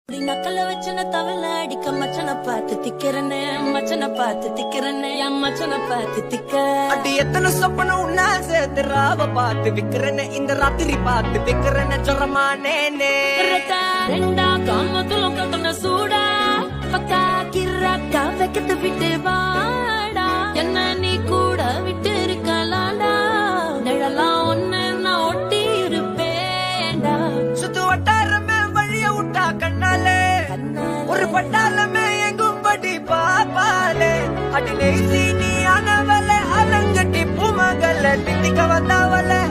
நக்கல வச்சன தவள அடிக்க மச்சனை பார்த்து திக்கிறனே மச்சனை பார்த்து திக்கிறனே என் மச்சனை பார்த்து திக்க அடி எத்தனை சொப்பன உன்னா சேர்த்து ராவ பார்த்து விக்கிறனே இந்த ராத்திரி பார்த்து விக்கிறனே சொரமானே ரெண்டா காமத்துல கட்டண சூடா பக்கா கிராக்கா வைக்கத்து விட்டு வாடா என்ன நீ கூட விட்டு இருக்கலாடா நிழலாம் ஒன்னு நான் ஒட்டி இருப்பேன்டா சுத்து வட்டாரமே வழிய விட்டா கண்ணாலே ஒரு பட்டாளமே எங்கும் படி பாப்பாலே அடி நெய்சி நீ ஆனவளே அலங்கட்டி பூமகள தித்திக்க வந்தாவளே